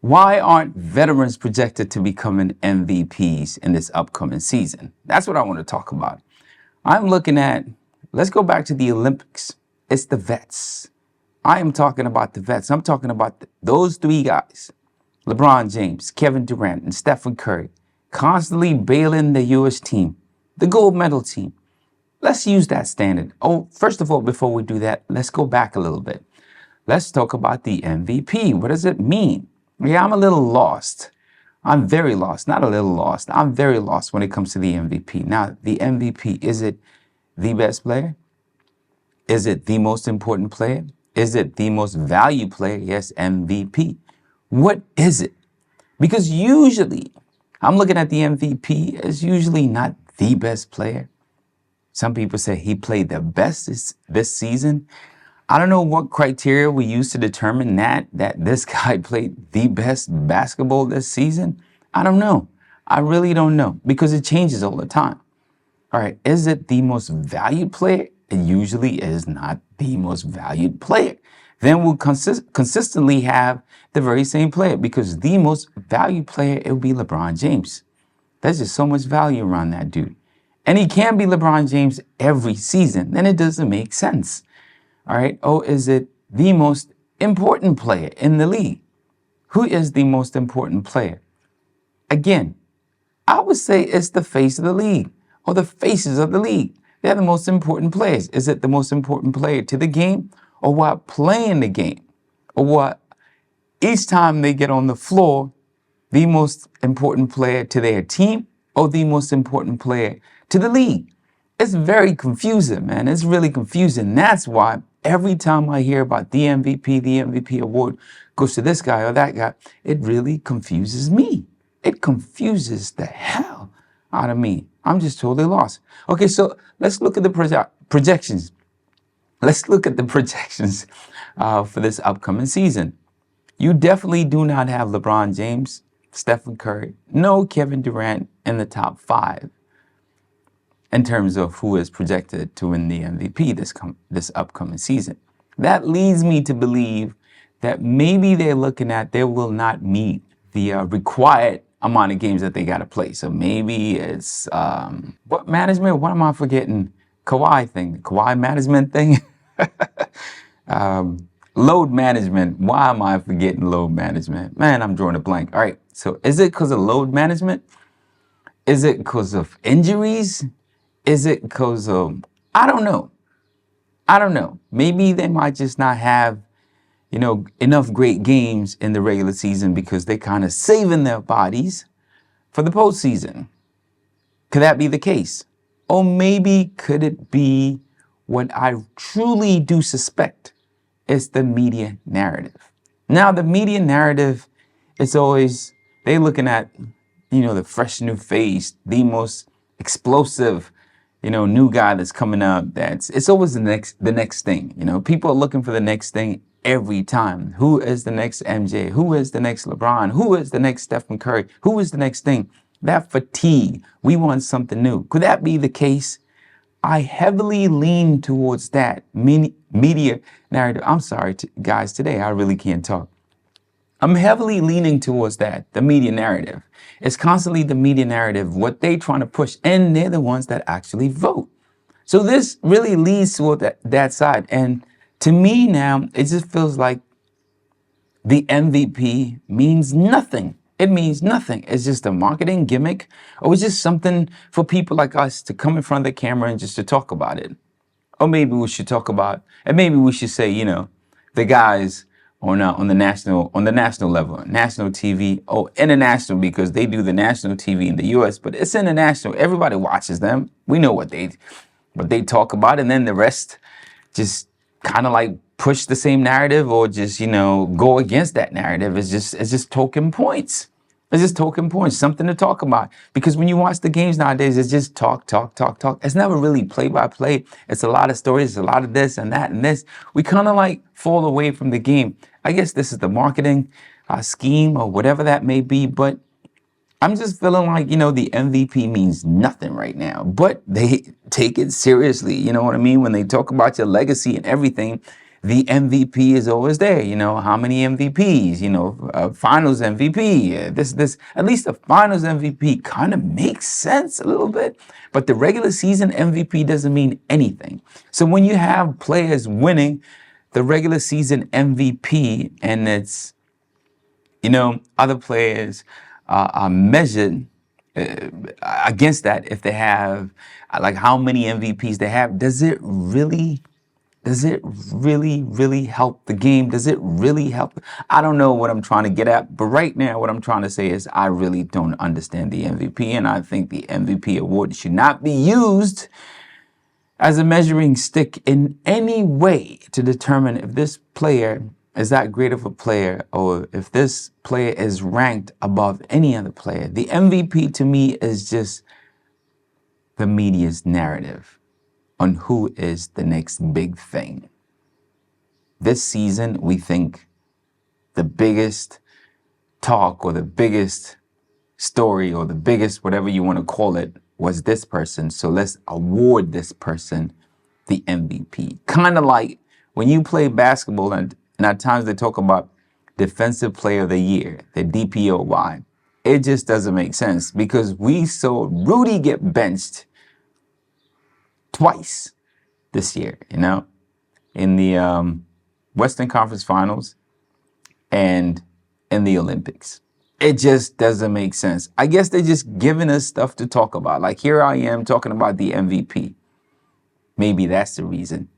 Why aren't veterans projected to become MVPs in this upcoming season? That's what I want to talk about. I'm looking at, let's go back to the Olympics. It's the vets. I am talking about the vets. I'm talking about those three guys, LeBron James, Kevin Durant, and Stephen Curry, constantly bailing the U.S. team, the gold medal team. Let's use that standard. Oh, first of all, before we do that, let's go back a little bit. Let's talk about the MVP. What does it mean? Yeah, I'm a little lost. I'm very lost, not a little lost. I'm very lost when it comes to the MVP. Now, the MVP, is it the best player? Is it the most important player? Is it the most valued player? Yes, MVP. What is it? Because usually, I'm looking at the MVP as usually not the best player. Some people say he played the best this season. I don't know what criteria we use to determine that this guy played the best basketball this season. I don't know. I really don't know because it changes all the time. All right, is it the most valued player? It usually is not the most valued player. Then we'll consistently have the very same player because the most valued player, it will be LeBron James. There's just so much value around that dude. And he can't be LeBron James every season. Then it doesn't make sense. All right. Oh, is it the most important player in the league? Who is the most important player? Again, I would say it's the face of the league or the faces of the league. They're the most important players. Is it the most important player to the game or what playing the game or what each time they get on the floor, the most important player to their team or the most important player to the league? It's very confusing, man. It's really confusing. That's why every time I hear about the MVP award goes to this guy or that guy, it really confuses me. It confuses the hell out of me. I'm just totally lost. Okay, so let's look at the projections. Let's look at the projections for this upcoming season. You definitely do not have LeBron James, Stephen Curry, no Kevin Durant in the top 5 in terms of who is projected to win the MVP this upcoming season. That leads me to believe that maybe they're looking at they will not meet the required amount of games that they got to play. So maybe it's what management? What am I forgetting? Kawhi management thing. Load management. Why am I forgetting load management? Man, I'm drawing a blank. All right. So is it because of load management? Is it because of injuries? Is it because of, I don't know. I don't know. Maybe they might just not have, enough great games in the regular season because they kind of saving their bodies for the postseason. Could that be the case? Or maybe could it be what I truly do suspect is the media narrative? Now, the media narrative is always, they looking at, the fresh new face, the most explosive, new guy that's coming up. It's always the next thing. People are looking for the next thing every time. Who is the next MJ? Who is the next LeBron? Who is the next Stephen Curry? Who is the next thing? That fatigue. We want something new. Could that be the case? I heavily lean towards that media narrative. I'm sorry, guys, today I really can't talk. I'm heavily leaning towards that, the media narrative. It's constantly the media narrative, what they trying to push, and they're the ones that actually vote. So this really leads toward that side. And to me now, it just feels like the MVP means nothing. It means nothing. It's just a marketing gimmick, or it's just something for people like us to come in front of the camera and just to talk about it. Or maybe we should talk about, and maybe we should say, the guys on the national level, national TV, or international, because they do the national TV in the U.S., but it's international. Everybody watches them. We know what they talk about, and then the rest just kind of like push the same narrative or just go against that narrative. It's just token points. It's just token points, something to talk about. Because when you watch the games nowadays, it's just talk. It's never really play by play. It's a lot of stories, a lot of this and that and this. We kind of like fall away from the game. I guess this is the marketing scheme or whatever that may be. But I'm just feeling like, the MVP means nothing right now. But they take it seriously. You know what I mean? When they talk about your legacy and everything, The MVP is always there. You know, how many MVPs? You know, Finals MVP. This. At least the Finals MVP kind of makes sense a little bit, but the regular season MVP doesn't mean anything. So when you have players winning the regular season MVP, and it's, you know, other players are measured against that, if they have like how many MVPs they have, does it really help the game? Does it really help? I don't know what I'm trying to get at, but right now what I'm trying to say is I really don't understand the MVP, and I think the MVP award should not be used as a measuring stick in any way to determine if this player is that great of a player or if this player is ranked above any other player. The MVP to me is just the media's narrative on who is the next big thing. This season, we think the biggest talk or the biggest story or the biggest whatever you want to call it was this person. So let's award this person the MVP. Kind of like when you play basketball and at times they talk about Defensive Player of the Year, the DPOY. It just doesn't make sense because we saw Rudy get benched twice this year, you know, in the Western Conference Finals and in the Olympics. It just doesn't make sense. I guess they're just giving us stuff to talk about. Like here I am talking about the MVP. Maybe that's the reason.